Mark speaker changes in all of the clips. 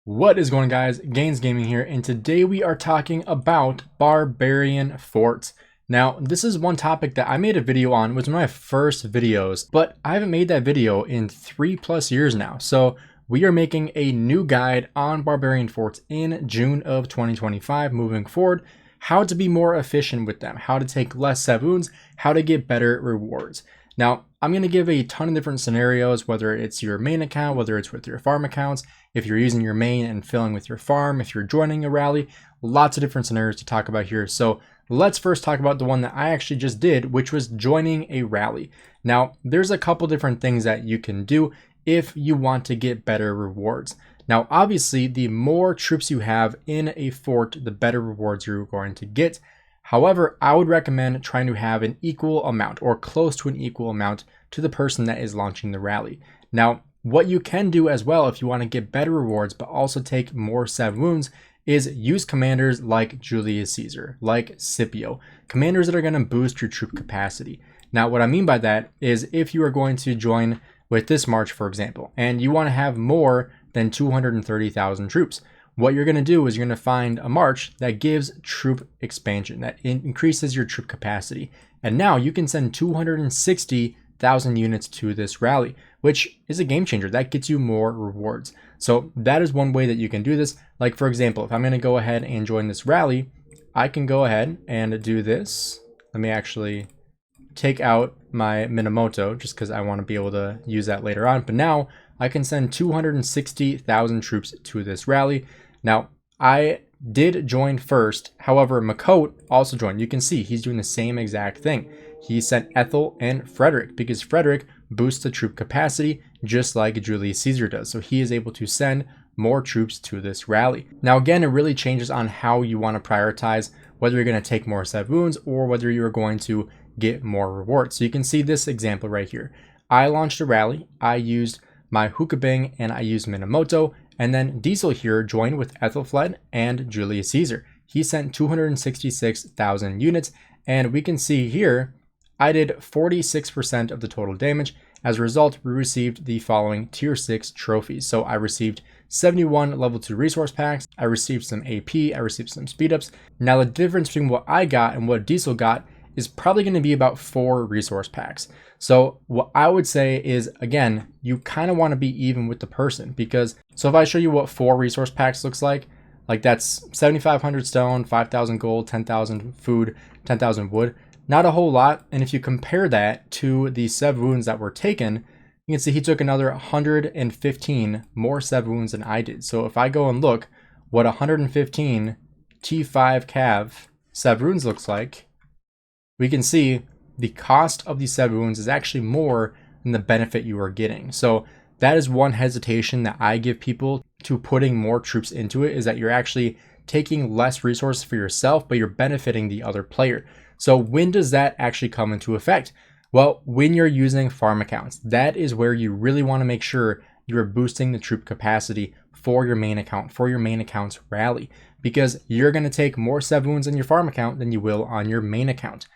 Speaker 1: What is going on, guys? Gainz Gaming here, and today we are talking about barbarian forts. Now, this is one topic that I made a video on. It was one of my first videos, but I haven't made that video in 3+ years now. So we are making a new guide on barbarian forts in June of 2025 moving forward. How to be more efficient with them, how to take less savoons, how to get better rewards. Now, I'm going to give a ton of different scenarios, whether it's your main account, whether it's with your farm accounts, if you're using your main and filling with your farm, if you're joining a rally, lots of different scenarios to talk about here. So let's first talk about the one that I actually just did, which was joining a rally. Now, there's a couple different things that you can do if you want to get better rewards. Now, obviously, the more troops you have in a fort, the better rewards you're going to get. However, I would recommend trying to have an equal amount or close to an equal amount to the person that is launching the rally. Now, what you can do as well if you want to get better rewards but also take more savoons is use commanders like Julius Caesar, like Scipio, commanders that are going to boost your troop capacity. Now, what I mean by that is if you are going to join with this march, for example, and you want to have more than 230,000 troops, what you're going to do is you're going to find a march that gives troop expansion, that increases your troop capacity. And now you can send 260,000 units to this rally, which is a game changer. That gets you more rewards. So that is one way that you can do this. Like, for example, if I'm going to go ahead and join this rally, I can go ahead and do this. Let me actually take out my Minamoto just because I want to be able to use that later on. But now I can send 260,000 troops to this rally. Now, I did join first. However, Makot also joined. You can see he's doing the same exact thing. He sent Ethel and Frederick because Frederick boosts the troop capacity just like Julius Caesar does. So he is able to send more troops to this rally. Now, again, it really changes on how you want to prioritize, whether you're going to take more savoons or whether you're going to get more rewards. So you can see this example right here. I launched a rally. I used my Hukabing and I used Minamoto. And then Diesel here joined with Ethelfled and Julius Caesar. He sent 266,000 units. And we can see here, I did 46% of the total damage. As a result, we received the following tier 6 trophies. So I received 71 level 2 resource packs. I received some AP. I received some speed ups. Now the difference between what I got and what Diesel got is probably going to be about 4 resource packs. So what I would say is, again, you kind of want to be even with the person because, so if I show you what 4 resource packs looks like that's 7,500 stone, 5,000 gold, 10,000 food, 10,000 wood, not a whole lot. And if you compare that to the savoons that were taken, you can see he took another 115 more savoons than I did. So if I go and look what 115 T5 Cav savoons looks like, we can see the cost of these savoons is actually more than the benefit you are getting. So that is one hesitation that I give people to putting more troops into it, is that you're actually taking less resources for yourself, but you're benefiting the other player. So when does that actually come into effect? Well, when you're using farm accounts, that is where you really want to make sure you're boosting the troop capacity for your main account, for your main account's rally, because you're going to take more savoons in your farm account than you will on your main account.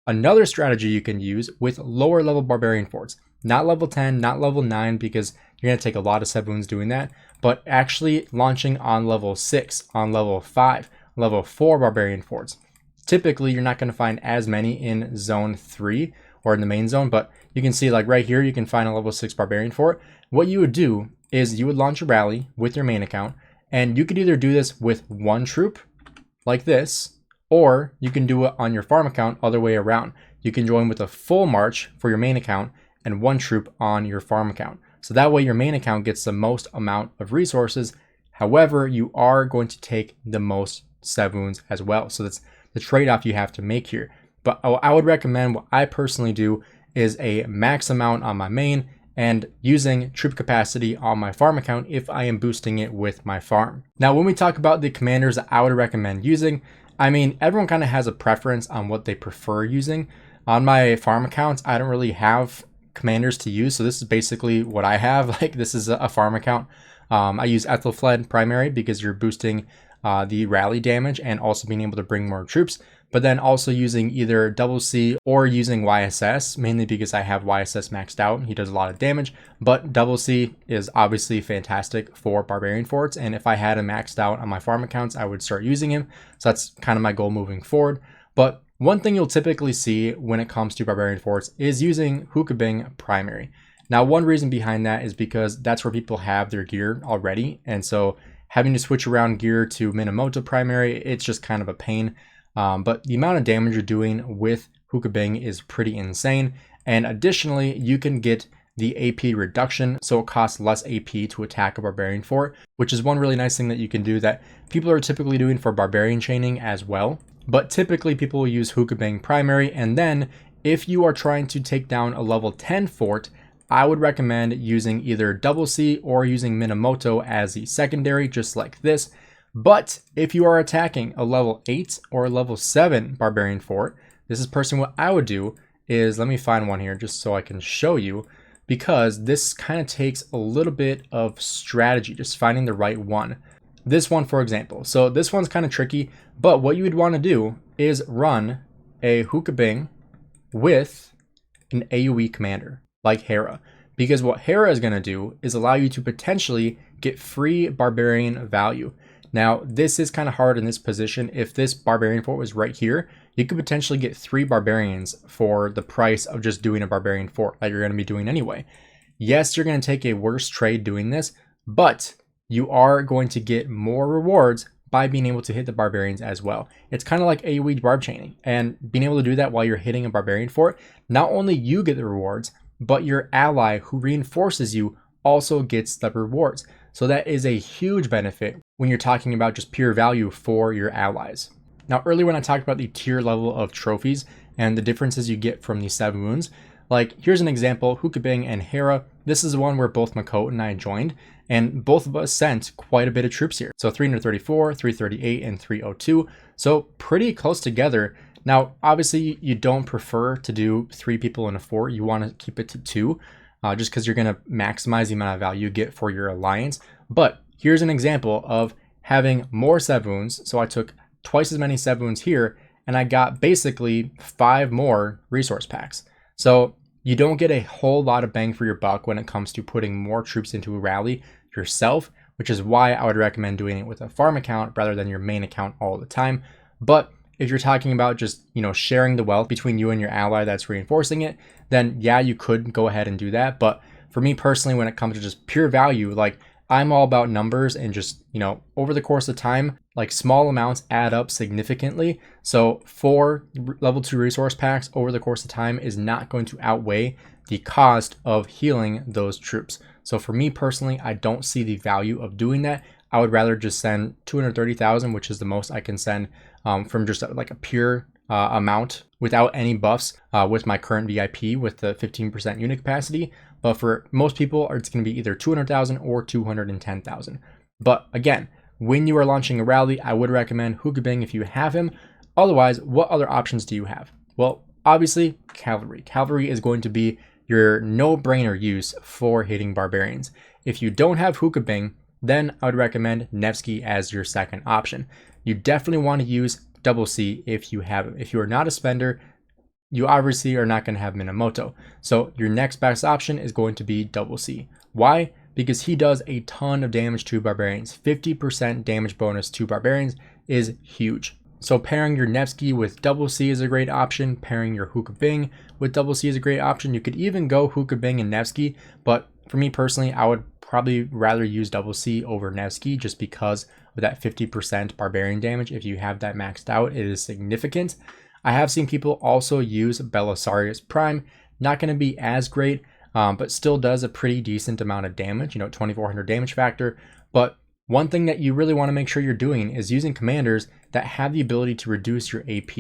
Speaker 1: Another strategy you can use with lower level barbarian forts, not level 10, not level 9, because you're going to take a lot of savoons doing that, but actually launching on level 6, on level 5, level 4 barbarian forts. Typically, you're not going to find as many in zone 3 or in the main zone, but you can see like right here, you can find a level 6 barbarian fort. What you would do is you would launch a rally with your main account, and you could either do this with 1 troop like this, or you can do it on your farm account other way around. You can join with a full march for your main account and 1 troop on your farm account. So that way your main account gets the most amount of resources. However, you are going to take the most savoons as well. So that's the trade-off you have to make here. But I would recommend, what I personally do is a max amount on my main and using troop capacity on my farm account if I am boosting it with my farm. Now, when we talk about the commanders that I would recommend using, I mean, everyone kind of has a preference on what they prefer using. On my farm accounts, I don't really have commanders to use. So this is basically what I have. Like, this is a farm account. I use Ethelfled primary because you're boosting the rally damage and also being able to bring more troops. but then also using either double C or using YSS, mainly because I have YSS maxed out. He does a lot of damage, but double C is obviously fantastic for barbarian forts. And if I had him maxed out on my farm accounts, I would start using him. So that's kind of my goal moving forward. But one thing you'll typically see when it comes to barbarian forts is using Hukabing primary. Now, one reason behind that is because that's where people have their gear already. And so having to switch around gear to Minamoto primary, it's just kind of a pain. But the amount of damage you're doing with Hukabing is pretty insane. And additionally, you can get the AP reduction, so it costs less AP to attack a barbarian fort, which is one really nice thing that you can do that people are typically doing for barbarian chaining as well. But typically people will use Hukabing primary, and then if you are trying to take down a level 10 fort, I would recommend using either double C or using Minamoto as the secondary, just like this. But if you are attacking a level 8 or a level 7 barbarian fort, this is personally what I would do is, let me find one here just so I can show you, because this kind of takes a little bit of strategy, just finding the right one. This one, for example. So this one's kind of tricky, but what you would want to do is run a Hukabing with an AoE commander like Hera, because what Hera is going to do is allow you to potentially get free barbarian value. Now, this is kind of hard in this position. If this barbarian fort was right here, you could potentially get 3 barbarians for the price of just doing a barbarian fort like you're going to be doing anyway. Yes, you're going to take a worse trade doing this, but you are going to get more rewards by being able to hit the barbarians as well. It's kind of like AoE barb chaining, and being able to do that while you're hitting a barbarian fort, not only you get the rewards, but your ally who reinforces you also gets the rewards. So that is a huge benefit when you're talking about just pure value for your allies. Now, earlier when I talked about the tier level of trophies and the differences you get from the 7 wounds, like here's an example, Hukabing and Hera. This is the one where both Makoto and I joined, and both of us sent quite a bit of troops here. So 334, 338, and 302. So pretty close together. Now, obviously you don't prefer to do 3 people in a fort. You want to keep it to 2, just because you're going to maximize the amount of value you get for your alliance. But here's an example of having more 7 wounds. So I took twice as many 7 wounds here, and I got basically 5 more resource packs. So you don't get a whole lot of bang for your buck when it comes to putting more troops into a rally yourself, which is why I would recommend doing it with a farm account rather than your main account all the time. But if you're talking about just, sharing the wealth between you and your ally that's reinforcing it, then yeah, you could go ahead and do that. But for me personally, when it comes to just pure value, like I'm all about numbers and just, over the course of time, like small amounts add up significantly. So 4 level 2 resource packs over the course of time is not going to outweigh the cost of healing those troops. So for me personally, I don't see the value of doing that. I would rather just send 230,000, which is the most I can send from just like a pure amount without any buffs with my current VIP with the 15% unit capacity. But for most people, it's going to be either 200,000 or 210,000. But again, when you are launching a rally, I would recommend Hukabing if you have him. Otherwise, what other options do you have? Well, obviously, cavalry. Cavalry is going to be your no-brainer use for hitting barbarians. If you don't have Hukabing, then I would recommend Nevsky as your second option. You definitely want to use double C if you have him. If you are not a spender, you obviously are not going to have Minamoto. So your next best option is going to be double C. Why? Because he does a ton of damage to barbarians. 50% damage bonus to barbarians is huge. So pairing your Nevsky with double C is a great option. Pairing your Hukabing with double C is a great option. You could even go Hukabing and Nevsky, but for me personally, I would probably rather use double C over Nevsky just because of that 50% barbarian damage. If you have that maxed out, it is significant. I have seen people also use Belisarius Prime. Not going to be as great, but still does a pretty decent amount of damage, 2400 damage factor. But one thing that you really want to make sure you're doing is using commanders that have the ability to reduce your AP.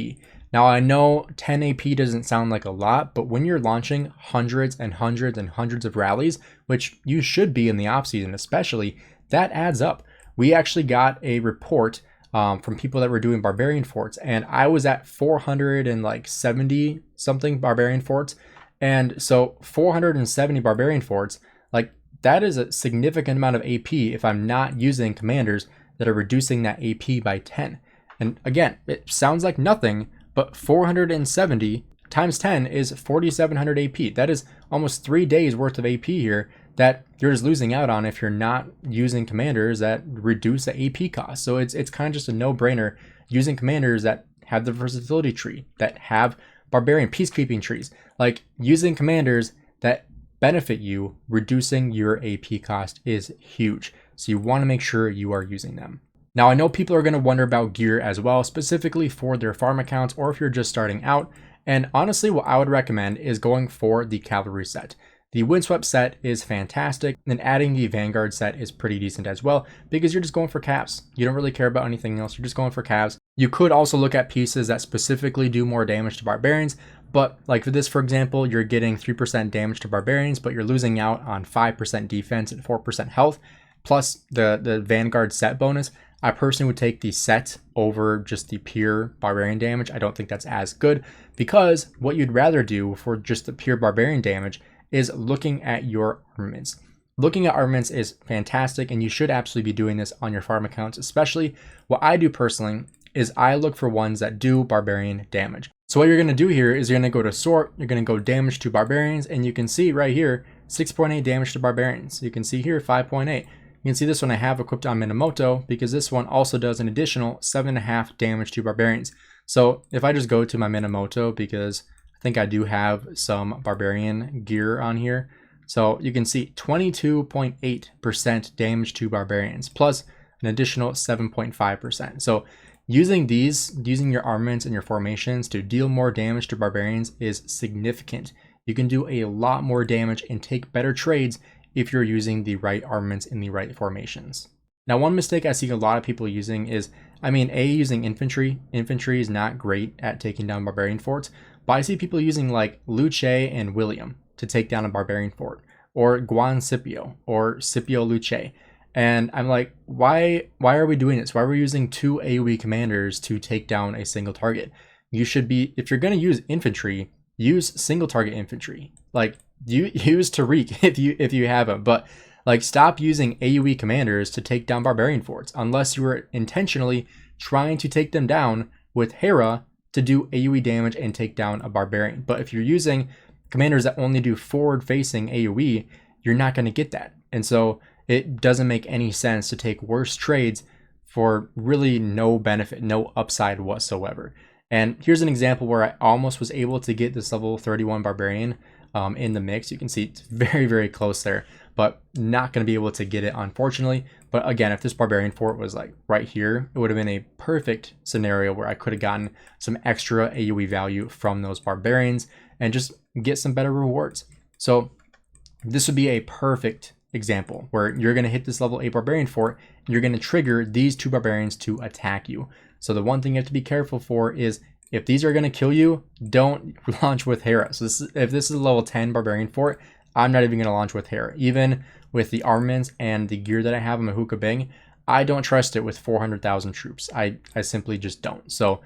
Speaker 1: Now, I know 10 AP doesn't sound like a lot, but when you're launching hundreds and hundreds and hundreds of rallies, which you should be in the off season especially, that adds up. We actually got a report from people that were doing barbarian forts, and I was at 470 something barbarian forts. And so 470 barbarian forts, like that is a significant amount of AP if I'm not using commanders that are reducing that AP by 10. And again, it sounds like nothing, but 470 times 10 is 4,700 AP. That is almost 3 days worth of AP here that you're just losing out on if you're not using commanders that reduce the AP cost. So it's kind of just a no-brainer using commanders that have the versatility tree, that have barbarian peacekeeping trees, like using commanders that benefit you. Reducing your AP cost is huge. So you want to make sure you are using them. Now, I know people are going to wonder about gear as well, specifically for their farm accounts or if you're just starting out. And honestly, what I would recommend is going for the cavalry set. The windswept set is fantastic, and adding the vanguard set is pretty decent as well, because you're just going for calves. You don't really care about anything else. You're just going for calves. You could also look at pieces that specifically do more damage to barbarians, but like for this, for example, you're getting 3% damage to barbarians, but you're losing out on 5% defense and 4% health, plus the vanguard set bonus. I personally would take the set over just the pure barbarian damage. I don't think that's as good, because what you'd rather do for just the pure barbarian damage is looking at your armaments. Looking at armaments is fantastic, and you should absolutely be doing this on your farm accounts. Especially what I do personally is I look for ones that do barbarian damage. So what you're going to do here is you're going to go to sort, you're going to go damage to barbarians, and you can see right here 6.8 damage to barbarians. You can see here 5.8. You can see this one I have equipped on Minamoto, because this one also does an additional 7.5 damage to barbarians. So if I just go to my Minamoto, because I think I do have some barbarian gear on here, so you can see 22.8% damage to barbarians, plus an additional 7.5%. So using your armaments and your formations to deal more damage to barbarians is significant. You can do a lot more damage and take better trades if you're using the right armaments in the right formations. Now, one mistake I see a lot of people using is, using infantry. Infantry is not great at taking down barbarian forts, but I see people using like Luce and William to take down a barbarian fort, or Guan Scipio, or Scipio Luce. And I'm like, why are we doing this? Why are we using 2 AoE commanders to take down a single target? You should be, if you're going to use infantry, use single target infantry. Like, you use Tariq if you have them, but like, stop using AoE commanders to take down barbarian forts unless you are intentionally trying to take them down with Hera to do AoE damage and take down a barbarian. But if you're using commanders that only do forward facing AoE, you're not going to get that. And so it doesn't make any sense to take worse trades for really no benefit, no upside whatsoever. And here's an example where I almost was able to get this level 31 barbarian in the mix. You can see it's very, very close there, but not going to be able to get it, unfortunately. But again, if this barbarian fort was like right here, it would have been a perfect scenario where I could have gotten some extra AoE value from those barbarians and just get some better rewards. So this would be a perfect example where you're going to hit this level 8 barbarian fort, and you're going to trigger these 2 barbarians to attack you. So the one thing you have to be careful for is, if these are going to kill you, don't launch with Hera. So if this is a level 10 barbarian fort, I'm not even going to launch with Hera. Even with the armaments and the gear that I have on my Hookah Bing, I don't trust it with 400,000 troops. I simply just don't. So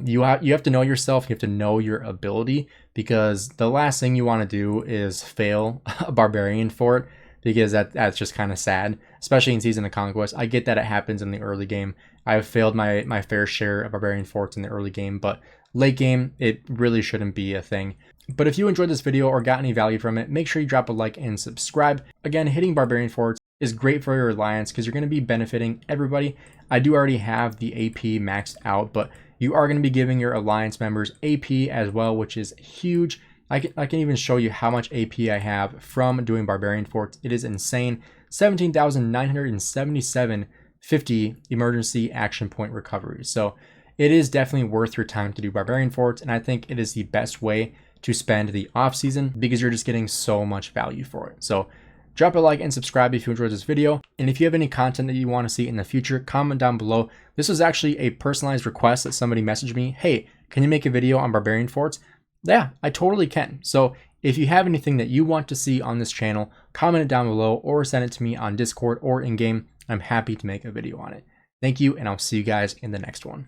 Speaker 1: you have to know yourself. You have to know your ability, because the last thing you want to do is fail a barbarian fort, because that's just kind of sad, especially in Season of Conquest. I get that it happens in the early game. I've failed my fair share of barbarian forts in the early game, but late game, it really shouldn't be a thing. But if you enjoyed this video or got any value from it, make sure you drop a like and subscribe. Again, hitting barbarian forts is great for your alliance because you're going to be benefiting everybody. I do already have the AP maxed out, but you are going to be giving your alliance members AP as well, which is huge. I can even show you how much AP I have from doing barbarian forts. It is insane. 17,977 50 emergency action point recoveries. So it is definitely worth your time to do barbarian forts, and I think it is the best way to spend the off season because you're just getting so much value for it. So drop a like and subscribe if you enjoyed this video, and if you have any content that you want to see in the future, comment down below. This was actually a personalized request that somebody messaged me, hey, can you make a video on barbarian forts? Yeah, I totally can. So if you have anything that you want to see on this channel, comment it down below or send it to me on Discord or in game. I'm happy to make a video on it. Thank you, and I'll see you guys in the next one.